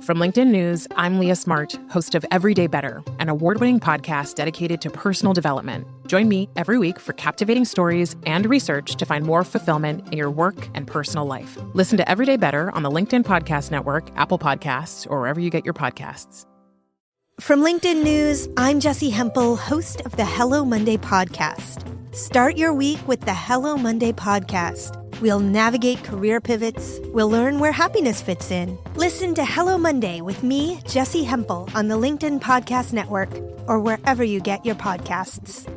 From LinkedIn News, I'm Leah Smart, host of Everyday Better, an award-winning podcast dedicated to personal development. Join me every week for captivating stories and research to find more fulfillment in your work and personal life. Listen to Everyday Better on the LinkedIn Podcast Network, Apple Podcasts, or wherever you get your podcasts. From LinkedIn News, I'm Jessie Hempel, host of the Hello Monday podcast. Start your week with the Hello Monday podcast. We'll navigate career pivots. We'll learn where happiness fits in. Listen to Hello Monday with me, Jessie Hempel, on the LinkedIn Podcast Network or wherever you get your podcasts.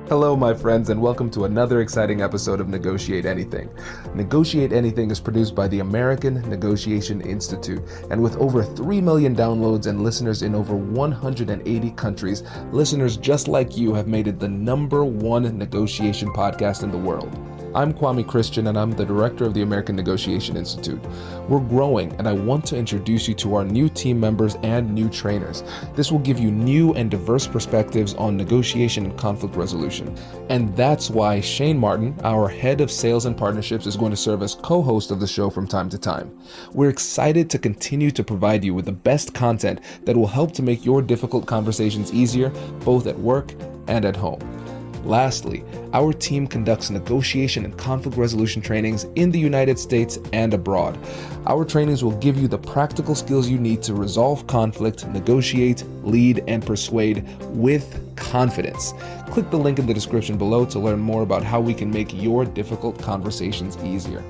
Hello, my friends, and welcome to another exciting episode of Negotiate Anything. Negotiate Anything is produced by the American Negotiation Institute, and with over 3 million downloads and listeners in over 180 countries, listeners just like you have made it the #1 negotiation podcast in the world. I'm Kwame Christian, and I'm the director of the American Negotiation Institute. We're growing, and I want to introduce you to our new team members and new trainers. This will give you new and diverse perspectives on negotiation and conflict resolution. And that's why Shane Martin, our head of sales and partnerships, is going to serve as co-host of the show from time to time. We're excited to continue to provide you with the best content that will help to make your difficult conversations easier, both at work and at home. Lastly, our team conducts negotiation and conflict resolution trainings in the United States and abroad. Our trainings will give you the practical skills you need to resolve conflict, negotiate, lead, and persuade with confidence. Click the link in the description below to learn more about how we can make your difficult conversations easier.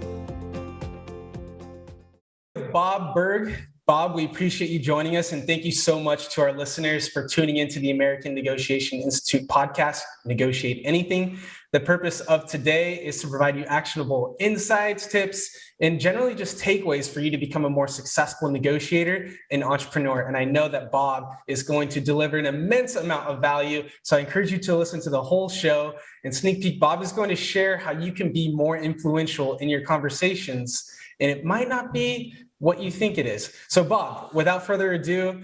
Bob Burg. Bob, we appreciate you joining us, and thank you so much to our listeners for tuning into the American Negotiation Institute podcast, Negotiate Anything. The purpose of today is to provide you actionable insights, tips, and generally just takeaways for you to become a more successful negotiator and entrepreneur. And I know that Bob is going to deliver an immense amount of value, so I encourage you to listen to the whole show. And sneak peek, Bob is going to share how you can be more influential in your conversations, and it might not be what you think it is. So Bob, without further ado,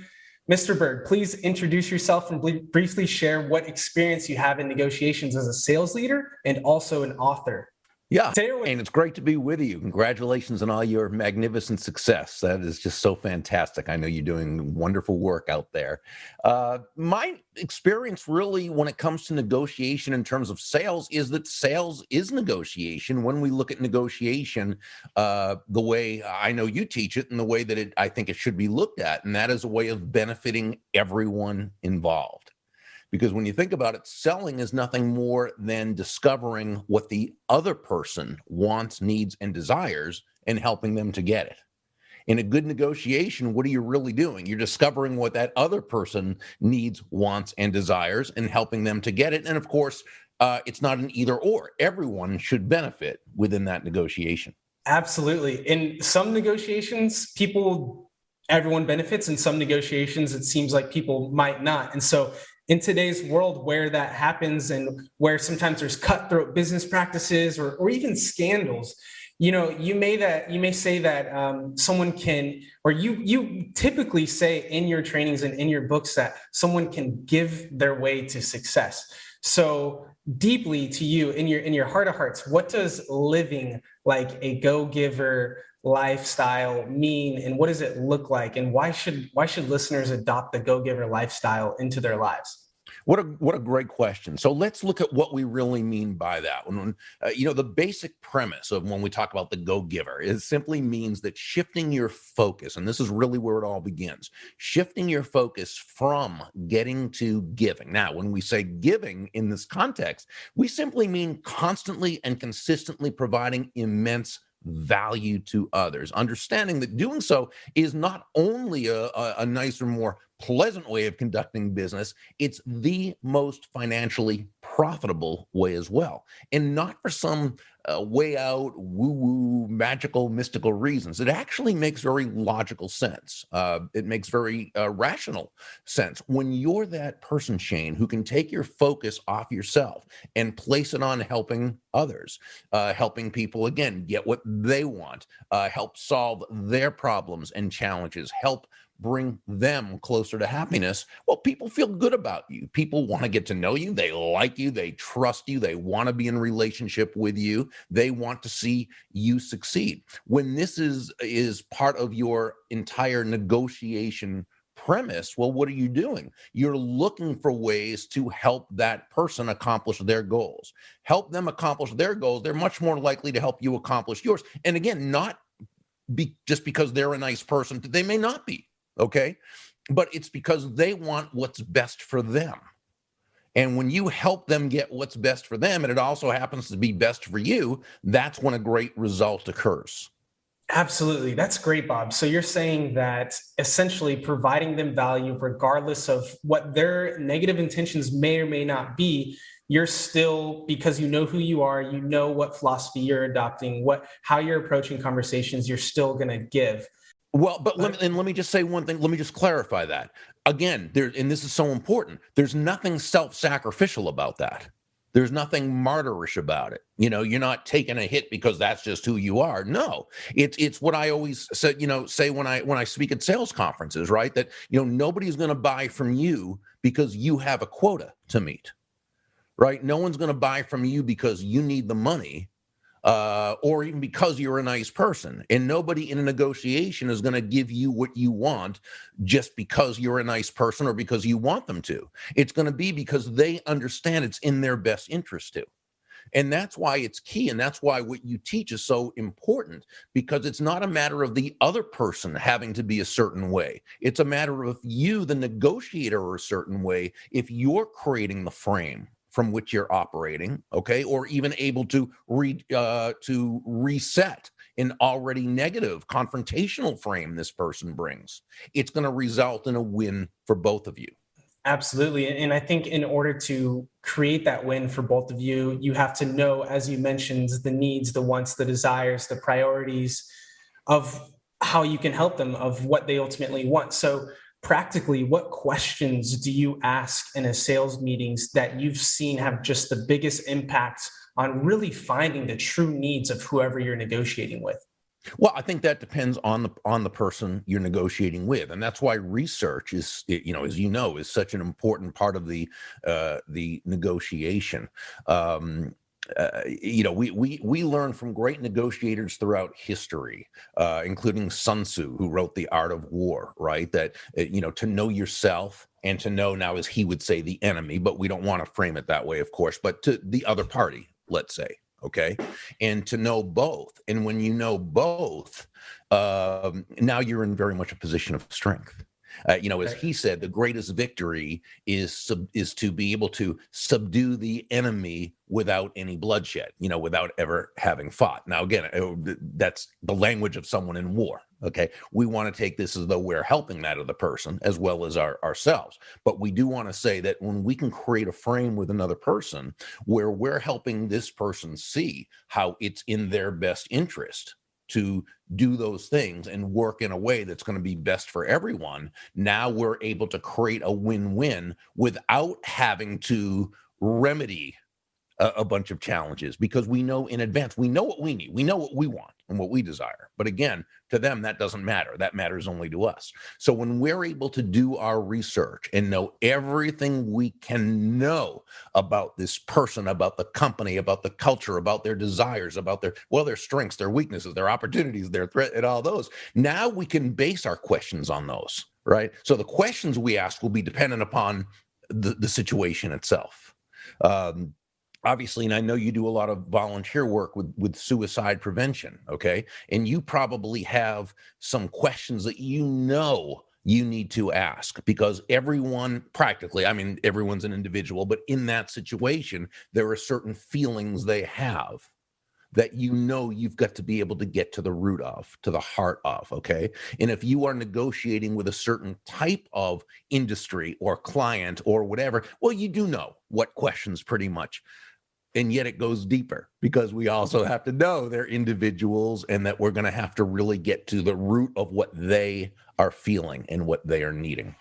Mr. Burg, please introduce yourself and briefly share what experience you have in negotiations as a sales leader and also an author. Yeah, and it's great to be with you. Congratulations on all your magnificent success. That is just so fantastic. I know you're doing wonderful work out there. My experience really when it comes to negotiation in terms of sales is that sales is negotiation. When we look at negotiation, the way I know you teach it and the way that I think it should be looked at, and that is a way of benefiting everyone involved. Because when you think about it, selling is nothing more than discovering what the other person wants, needs, and desires and helping them to get it. In a good negotiation, what are you really doing? You're discovering what that other person needs, wants, and desires and helping them to get it. And of course, it's not an either or. Everyone should benefit within that negotiation. Absolutely. In some negotiations, everyone benefits. In some negotiations, it seems like people might not. And so in today's world where that happens and where sometimes there's cutthroat business practices or even scandals, you may say that someone can, or you typically say in your trainings and in your books that someone can give their way to success. So deeply to you in your heart of hearts, what does living like a go-giver lifestyle mean, and what does it look like, and why should listeners adopt the go-giver lifestyle into their lives? What a great question. So let's look at what we really mean by that. When the basic premise of when we talk about the go-giver, it simply means that shifting your focus, and this is really where it all begins, shifting your focus from getting to giving. Now, when we say giving in this context, we simply mean constantly and consistently providing immense value to others, understanding that doing so is not only a nicer, more pleasant way of conducting business, it's the most financially profitable way as well. And not for some way out, woo-woo, magical, mystical reasons. It actually makes very logical sense. It makes very rational sense. When you're that person, Shane, who can take your focus off yourself and place it on helping others, helping people, again, get what they want, help solve their problems and challenges, help bring them closer to happiness, well, people feel good about you. People want to get to know you. They like you. They trust you. They want to be in relationship with you. They want to see you succeed. When this is part of your entire negotiation premise, well, what are you doing? You're looking for ways to help that person accomplish their goals. Help them accomplish their goals. They're much more likely to help you accomplish yours. And again, not just because they're a nice person. They may not be, okay? But it's because they want what's best for them. And when you help them get what's best for them, and it also happens to be best for you, that's when a great result occurs. Absolutely. That's great, Bob. So you're saying that essentially providing them value, regardless of what their negative intentions may or may not be, you're still, because you know who you are, you know what philosophy you're adopting, how you're approaching conversations, you're still going to give. Well, but let me just say one thing. Let me just clarify that. Again, and this is so important, there's nothing self-sacrificial about that. There's nothing martyrish about it. You're not taking a hit because that's just who you are. No, it's what I always say, say when I speak at sales conferences, right? That, nobody's going to buy from you because you have a quota to meet, right? No one's going to buy from you because you need the money. Or even because you're a nice person. And nobody in a negotiation is going to give you what you want just because you're a nice person or because you want them to. It's going to be because they understand it's in their best interest to. And that's why it's key. And that's why what you teach is so important, because it's not a matter of the other person having to be a certain way. It's a matter of you, the negotiator, are a certain way if you're creating the frame from which you're operating, okay, or even able to reset an already negative confrontational frame this person brings. It's going to result in a win for both of you. Absolutely. And I think in order to create that win for both of you, you have to know, as you mentioned, the needs, the wants, the desires, the priorities of how you can help them, of what they ultimately want. So practically, what questions do you ask in a sales meetings that you've seen have just the biggest impact on really finding the true needs of whoever you're negotiating with? Well, I think that depends on the person you're negotiating with, and that's why research is, is such an important part of the negotiation. We learn from great negotiators throughout history, including Sun Tzu, who wrote The Art of War, right? That, to know yourself and to know, now as he would say, the enemy, but we don't want to frame it that way, of course, but to the other party, let's say, okay? And to know both. And when you know both, now you're in very much a position of strength. As he said, the greatest victory is to be able to subdue the enemy without any bloodshed, without ever having fought. Now, again, that's the language of someone in war. Okay. We want to take this as though we're helping that other person as well as ourselves. But we do want to say that when we can create a frame with another person where we're helping this person see how it's in their best interest to do those things and work in a way that's going to be best for everyone, now we're able to create a win-win without having to remedy a bunch of challenges, because we know in advance, we know what we need, we know what we want and what we desire. But again, to them, that doesn't matter. That matters only to us. So when we're able to do our research and know everything we can know about this person, about the company, about the culture, about their desires, about their strengths, their weaknesses, their opportunities, their threat, and all those, now we can base our questions on those, right? So the questions we ask will be dependent upon the situation itself. Obviously, and I know you do a lot of volunteer work with suicide prevention, okay? And you probably have some questions that you need to ask, because everyone, practically, everyone's an individual, but in that situation, there are certain feelings they have that you've got to be able to get to the root of, to the heart of, okay? And if you are negotiating with a certain type of industry or client or whatever, well, you do know what questions pretty much. And yet it goes deeper, because we also have to know they're individuals and that we're going to have to really get to the root of what they are feeling and what they are needing.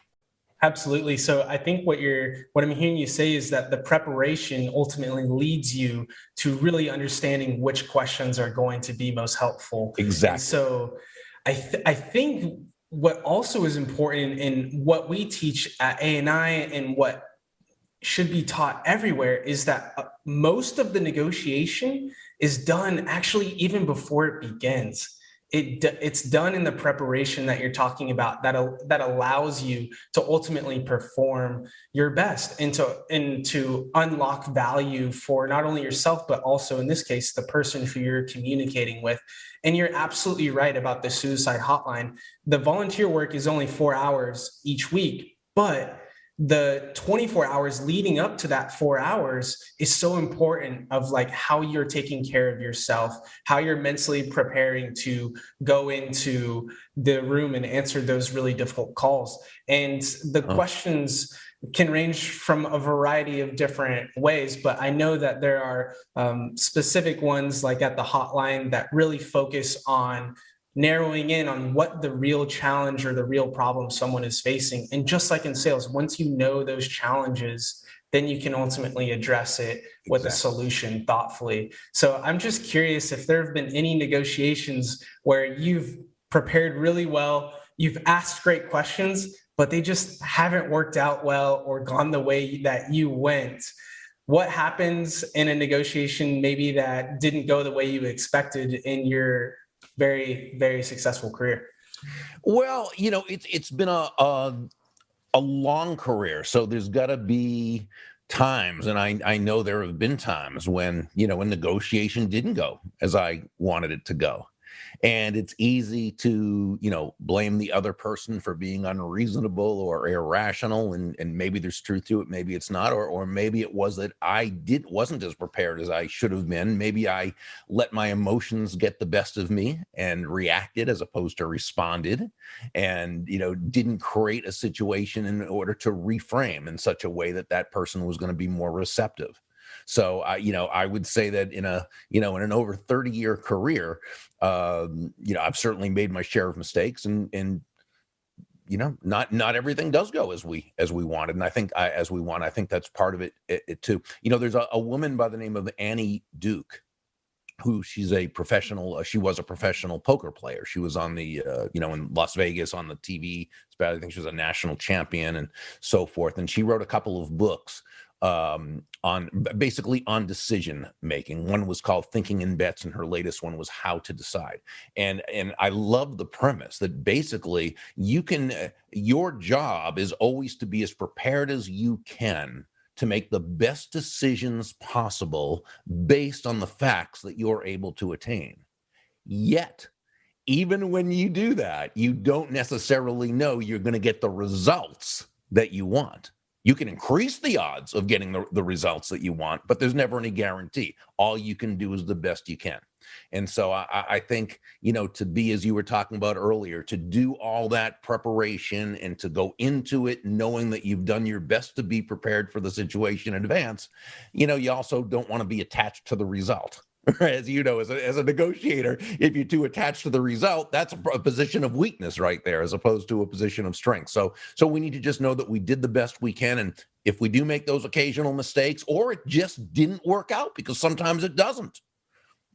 Absolutely. So I think what I'm hearing you say is that the preparation ultimately leads you to really understanding which questions are going to be most helpful. Exactly. And so I think what also is important in what we teach at A&I and what should be taught everywhere is that most of the negotiation is done actually even before it begins. It's done in the preparation that you're talking about that allows you to ultimately perform your best and to unlock value for not only yourself, but also in this case, the person who you're communicating with. And you're absolutely right about the suicide hotline. The volunteer work is only 4 hours each week, but the 24 hours leading up to that 4 hours is so important of like how you're taking care of yourself, how you're mentally preparing to go into the room and answer those really difficult calls. And the questions can range from a variety of different ways, but I know that there are specific ones like at the hotline that really focus on narrowing in on what the real challenge or the real problem someone is facing. And just like in sales, once you know those challenges, then you can ultimately address it with a solution thoughtfully. So I'm just curious if there have been any negotiations where you've prepared really well, you've asked great questions, but they just haven't worked out well or gone the way that you went. What happens in a negotiation maybe that didn't go the way you expected in your very, very successful career? Well, it's been a long career, so there's got to be times, and I know there have been times when a negotiation didn't go as I wanted it to go. And it's easy to, blame the other person for being unreasonable or irrational. And maybe there's truth to it. Maybe it's not. Or maybe it was that I wasn't as prepared as I should have been. Maybe I let my emotions get the best of me and reacted as opposed to responded, and, didn't create a situation in order to reframe in such a way that that person was going to be more receptive. So, I would say that in an over 30-year career, I've certainly made my share of mistakes, and not everything does go as we wanted. And I think I think that's part of it too. There's a woman by the name of Annie Duke, who she was a professional poker player. She was on the, in Las Vegas on the TV. I think she was a national champion and so forth. And she wrote a couple of books on decision making. One was called Thinking in Bets, and her latest one was How to Decide. And I love the premise that basically your job is always to be as prepared as you can to make the best decisions possible based on the facts that you're able to attain. Yet, even when you do that, you don't necessarily know you're going to get the results that you want. You can increase the odds of getting the results that you want, but there's never any guarantee. All you can do is the best you can. And so I think, to be, as you were talking about earlier, to do all that preparation and to go into it knowing that you've done your best to be prepared for the situation in advance, you also don't want to be attached to the result. As you know, as a negotiator, if you're too attached to the result, that's a position of weakness right there, as opposed to a position of strength. So we need to just know that we did the best we can. And if we do make those occasional mistakes, or it just didn't work out, because sometimes it doesn't,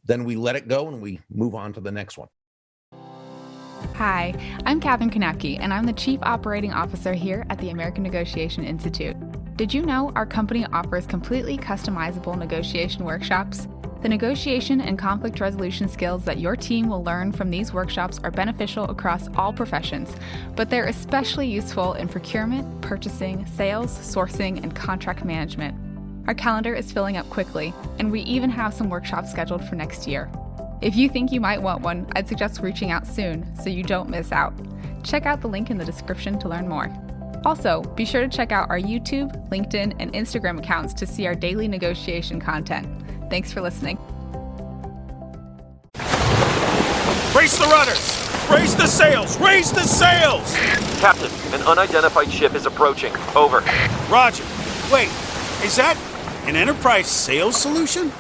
then we let it go and we move on to the next one. Hi, I'm Katherine Kanapke, and I'm the Chief Operating Officer here at the American Negotiation Institute. Did you know our company offers completely customizable negotiation workshops? The negotiation and conflict resolution skills that your team will learn from these workshops are beneficial across all professions, but they're especially useful in procurement, purchasing, sales, sourcing, and contract management. Our calendar is filling up quickly, and we even have some workshops scheduled for next year. If you think you might want one, I'd suggest reaching out soon so you don't miss out. Check out the link in the description to learn more. Also, be sure to check out our YouTube, LinkedIn, and Instagram accounts to see our daily negotiation content. Thanks for listening. Brace the rudders! Raise the sails! Raise the sails! Captain, an unidentified ship is approaching. Over. Roger. Wait, is that an enterprise sales solution?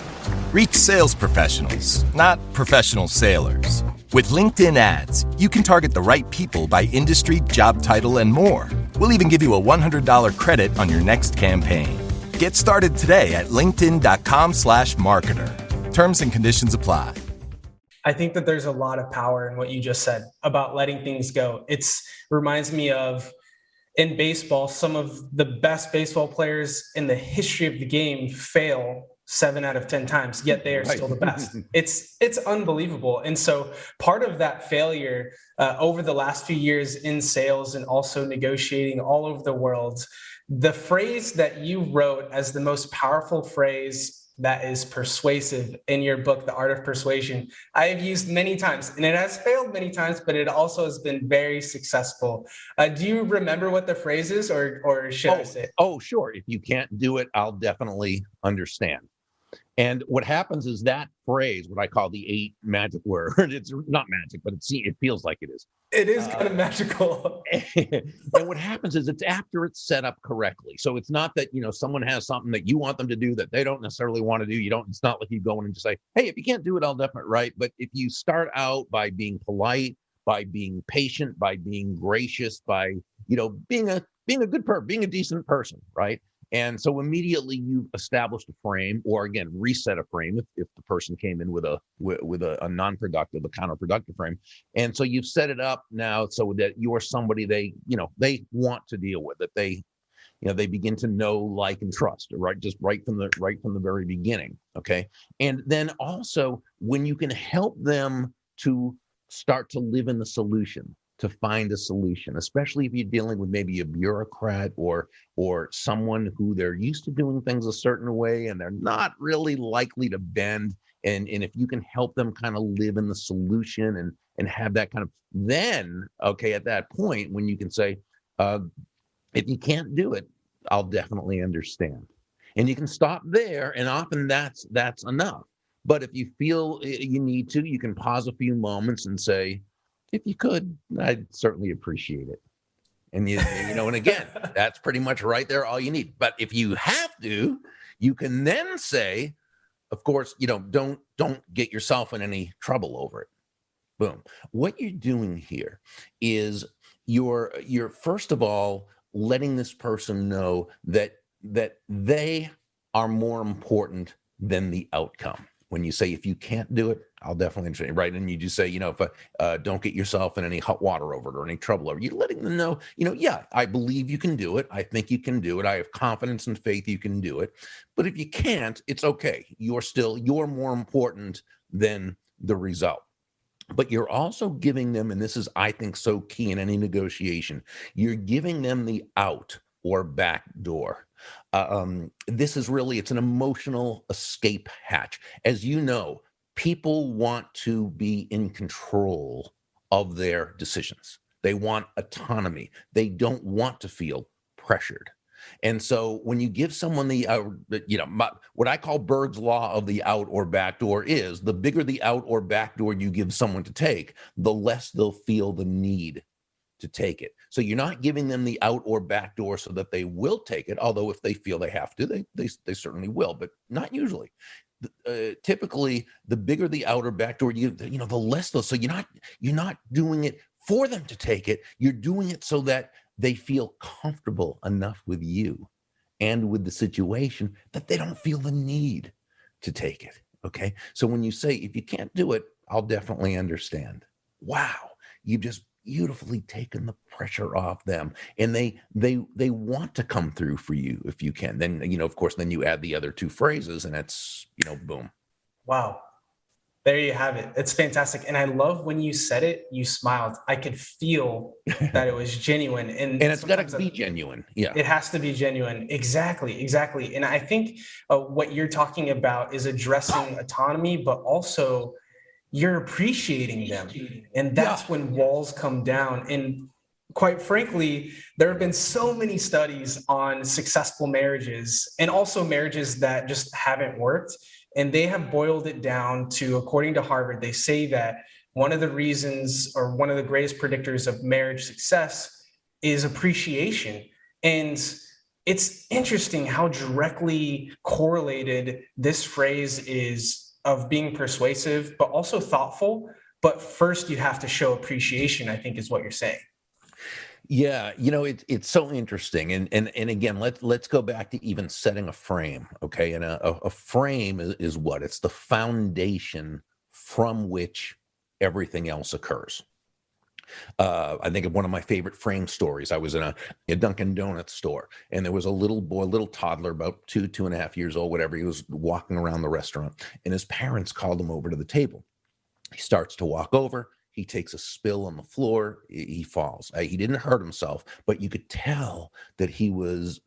Reach sales professionals, not professional sailors. With LinkedIn ads, you can target the right people by industry, job title, and more. We'll even give you a $100 credit on your next campaign. Get started today at linkedin.com/marketer. Terms and conditions apply. I think that there's a lot of power in what you just said about letting things go. Reminds me of in baseball, some of the best baseball players in the history of the game fail 7 out of 10 times, yet they are Right. still the best. It's unbelievable. And so part of that failure over the last few years in sales and also negotiating all over the world, the phrase that you wrote as the most powerful phrase that is persuasive in your book, The Art of Persuasion, I have used many times, and it has failed many times, but it also has been very successful. Do you remember what the phrase is, or should I say it? Oh, sure. If you can't do it, I'll definitely understand. And what happens is that phrase, what I call the 8 magic word, it's not magic, but it feels like it is. It is kind of magical. And what happens is it's after it's set up correctly. So it's not that, someone has something that you want them to do that they don't necessarily want to do. It's not like you go in and just say, hey, if you can't do it, I'll definitely, right? But if you start out by being polite, by being patient, by being gracious, by, being a good person, being a decent person, right? And so immediately you've established a frame, or again, reset a frame if the person came in with a non-productive, a counterproductive frame. And so you've set it up now so that you're somebody they want to deal with, that they begin to know, like, and trust, right? Just right from the very beginning. Okay. And then also when you can help them to start to live in the solution, to find a solution, especially if you're dealing with maybe a bureaucrat or someone who they're used to doing things a certain way and they're not really likely to bend. And if you can help them kind of live in the solution and have that kind of, then, okay, at that point, when you can say, if you can't do it, I'll definitely understand. And you can stop there. And often that's enough. But if you feel you need to, you can pause a few moments and say, if you could, I'd certainly appreciate it. And and again, that's pretty much right there, all you need. But if you have to, you can then say, of course, don't get yourself in any trouble over it. Boom. What you're doing here is you're first of all letting this person know that they are more important than the outcome. When you say, if you can't do it, I'll definitely understand, right? And you just say, if don't get yourself in any hot water over it or any trouble over it. You're letting them know, yeah, I believe you can do it. I think you can do it. I have confidence and faith you can do it. But if you can't, it's okay. You're more important than the result. But you're also giving them, and this is, I think, so key in any negotiation, you're giving them the out or back door. This is really, it's an emotional escape hatch. As you know, people want to be in control of their decisions. They want autonomy. They don't want to feel pressured. And so when you give someone what I call Burg's law of the out or back door is, the bigger the out or back door you give someone to take, the less they'll feel the need to take it. So you're not giving them the out or back door so that they will take it, although if they feel they have to, they certainly will, but not usually. Typically, the bigger the out or back door, the less those. So you're not doing it for them to take it. You're doing it so that they feel comfortable enough with you and with the situation that they don't feel the need to take it. Okay. So when you say, if you can't do it, I'll definitely understand. Wow. You've just beautifully taken the pressure off them, and they want to come through for you if you can. Then, of course, then you add the other 2 phrases and it's, boom. Wow. There you have it. It's fantastic. And I love when you said it, you smiled. I could feel that it was genuine. And it's got to be genuine. Yeah. It has to be genuine. Exactly. And I think what you're talking about is addressing autonomy, but also you're appreciating them. And that's when walls come down. And quite frankly, there have been so many studies on successful marriages and also marriages that just haven't worked. And they have boiled it down to, according to Harvard, they say that one of the reasons or one of the greatest predictors of marriage success is appreciation. And it's interesting how directly correlated this phrase is of being persuasive, but also thoughtful. But first, you have to show appreciation, I think, is what you're saying. Yeah, it's so interesting, and again, let's go back to even setting a frame, okay? And a frame is what? It's the foundation from which everything else occurs. I think of one of my favorite frame stories. I was in a Dunkin' Donuts store, and there was a little boy, little toddler, about 2.5 years old, whatever. He was walking around the restaurant, and his parents called him over to the table. He starts to walk over. He takes a spill on the floor. He falls. He didn't hurt himself, but you could tell that he was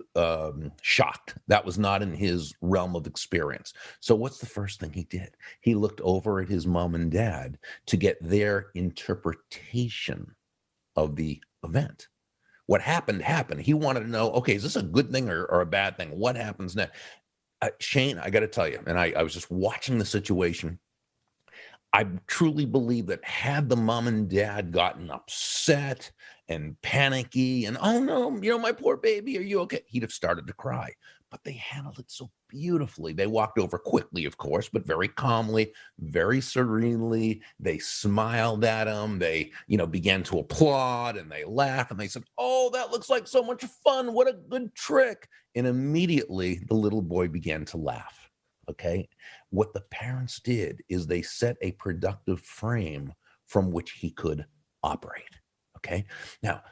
shocked. That was not in his realm of experience. So what's the first thing he did? He looked over at his mom and dad to get their interpretation of the event. What happened. He wanted to know, okay, is this a good thing or a bad thing? What happens next? Shane, I got to tell you, and I was just watching the situation. I truly believe that had the mom and dad gotten upset and panicky and, oh no, my poor baby, are you okay? He'd have started to cry, but they handled it so beautifully. They walked over quickly, of course, but very calmly, very serenely. They smiled at him. They, began to applaud and they laughed and they said, oh, that looks like so much fun. What a good trick. And immediately the little boy began to laugh. Okay. What the parents did is they set a productive frame from which he could operate. Okay. Now,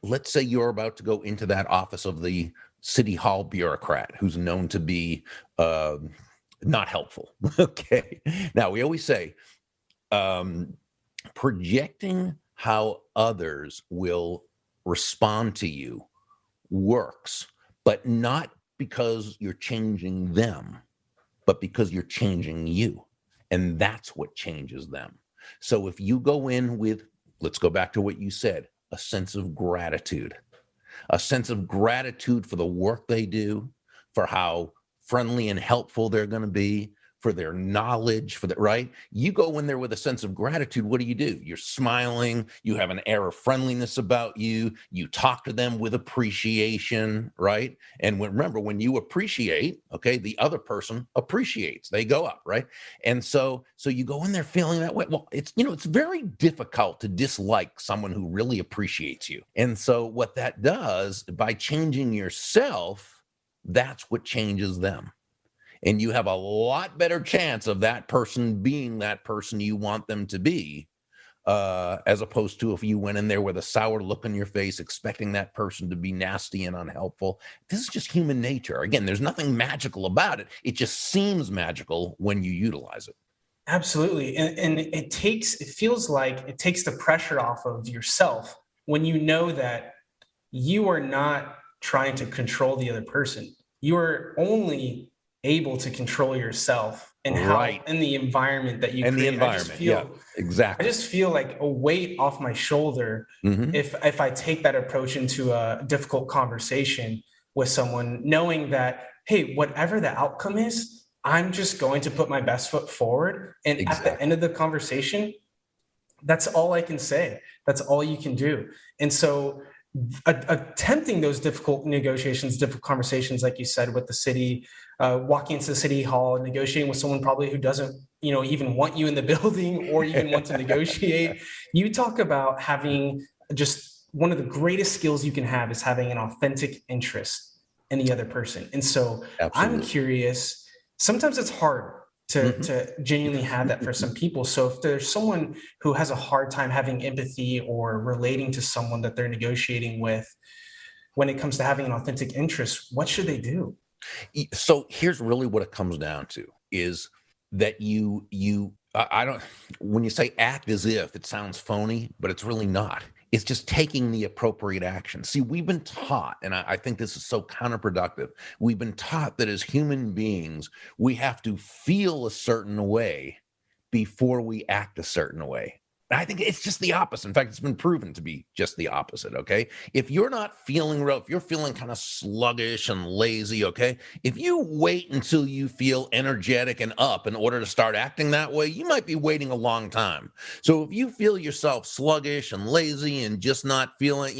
let's say you're about to go into that office of the city hall bureaucrat who's known to be not helpful. Okay. Now, we always say projecting how others will respond to you works, but not because you're changing them, but because you're changing you. And that's what changes them. So if you go in with, let's go back to what you said, a sense of gratitude for the work they do, for how friendly and helpful they're going to be, for their knowledge, right? You go in there with a sense of gratitude. What do? You're smiling. You have an air of friendliness about you. You talk to them with appreciation, right? And remember, when you appreciate, okay, the other person appreciates. They go up, right? And so you go in there feeling that way. Well, it's very difficult to dislike someone who really appreciates you. And so what that does, by changing yourself, that's what changes them. And you have a lot better chance of that person being that person you want them to be, as opposed to if you went in there with a sour look on your face, expecting that person to be nasty and unhelpful. This is just human nature. Again, there's nothing magical about it. It just seems magical when you utilize it. Absolutely. And it feels like it takes the pressure off of yourself when you know that you are not trying to control the other person. You are only able to control yourself and how in the environment that you create. The environment, exactly. I just feel like a weight off my shoulder if I take that approach into a difficult conversation with someone, knowing that, hey, whatever the outcome is, I'm just going to put my best foot forward. And at the end of the conversation, that's all I can say. That's all you can do. And so attempting those difficult negotiations, difficult conversations, like you said, with the city, walking into the city hall, negotiating with someone probably who doesn't, even want you in the building or even want to negotiate. You talk about having just one of the greatest skills you can have is having an authentic interest in the other person. And so I'm curious, sometimes it's hard to genuinely have that for some people. So if there's someone who has a hard time having empathy or relating to someone that they're negotiating with, when it comes to having an authentic interest, what should they do? So here's really what it comes down to is that when you say act as if, it sounds phony, but it's really not. It's just taking the appropriate action. See, we've been taught, and I think this is so counterproductive. We've been taught that as human beings, we have to feel a certain way before we act a certain way. And I think it's just the opposite. In fact, it's been proven to be just the opposite, okay? If you're not feeling real, if you're feeling kind of sluggish and lazy, okay? If you wait until you feel energetic and up in order to start acting that way, you might be waiting a long time. So if you feel yourself sluggish and lazy and just not feeling,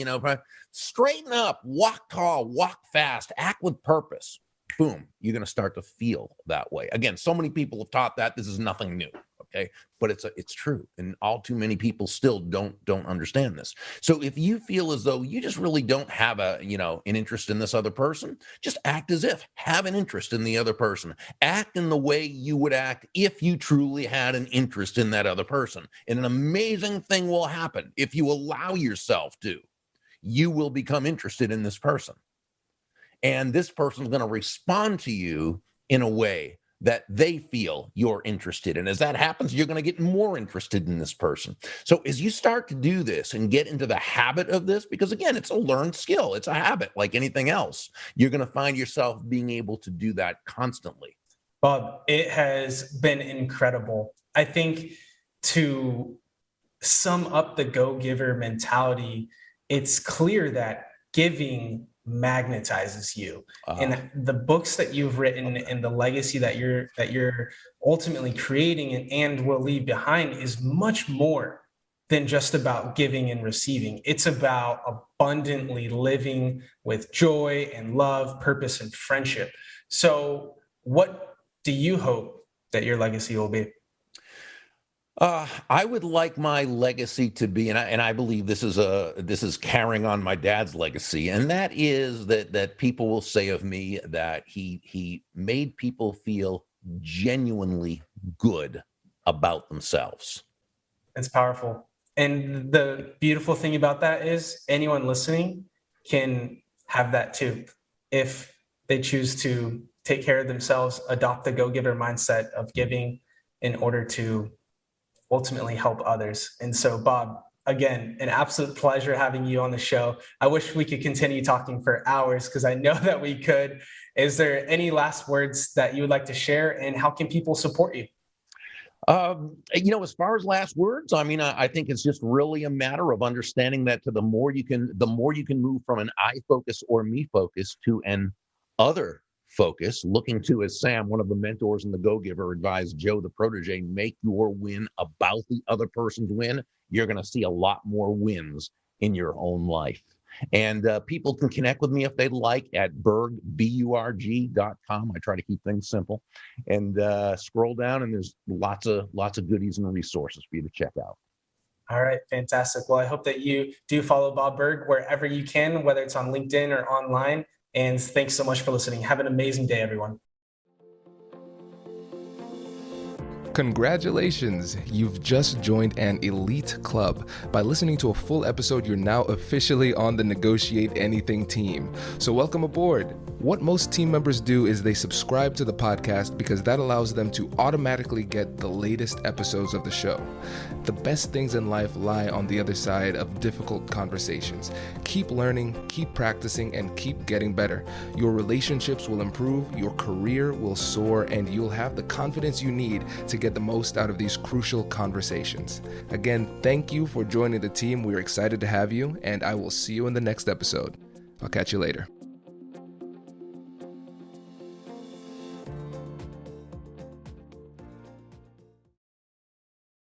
straighten up, walk tall, walk fast, act with purpose. Boom, you're going to start to feel that way. Again, so many people have taught that. This is nothing new. Okay, but it's true, and all too many people still don't understand this. So if you feel as though you just really don't have an interest in this other person, just act as if, have an interest in the other person. Act in the way you would act if you truly had an interest in that other person. And an amazing thing will happen if you allow yourself to. You will become interested in this person. And this person's going to respond to you in a way that they feel you're interested in. As that happens, you're going to get more interested in this person. So as you start to do this and get into the habit of this, because again, it's a learned skill, it's a habit like anything else, you're going to find yourself being able to do that constantly. Bob, it has been incredible. I think to sum up the go-giver mentality, it's clear that giving magnetizes you. And the books that you've written and the legacy that you're ultimately creating and will leave behind is much more than just about giving and receiving. It's about abundantly living with joy and love, purpose, and friendship. So what do you hope that your legacy will be? I would like my legacy to be, and I believe this is carrying on my dad's legacy, and that is that people will say of me that he made people feel genuinely good about themselves. It's powerful. And the beautiful thing about that is anyone listening can have that too. If they choose to take care of themselves, adopt the go-giver mindset of giving in order to ultimately help others. And so, Bob, again, an absolute pleasure having you on the show. I wish we could continue talking for hours because I know that we could. Is there any last words that you would like to share, and how can people support you? As far as last words, I mean, I think it's just really a matter of understanding that the more you can move from an I focus or me focus to an other focus, looking to, as Sam, one of the mentors in the Go-Giver, advised Joe, the protege, make your win about the other person's win. You're going to see a lot more wins in your own life. And people can connect with me if they'd like at burg.com. I try to keep things simple. And scroll down, and there's lots of goodies and resources for you to check out. All right, fantastic. Well, I hope that you do follow Bob Burg wherever you can, whether it's on LinkedIn or online. And thanks so much for listening. Have an amazing day, everyone. Congratulations! You've just joined an elite club. By listening to a full episode, you're now officially on the Negotiate Anything team. So welcome aboard. What most team members do is they subscribe to the podcast because that allows them to automatically get the latest episodes of the show. The best things in life lie on the other side of difficult conversations. Keep learning, keep practicing, and keep getting better. Your relationships will improve, your career will soar, and you'll have the confidence you need to get the most out of these crucial conversations. Again, thank you for joining the team. We're excited to have you, and I will see you in the next episode. I'll catch you later.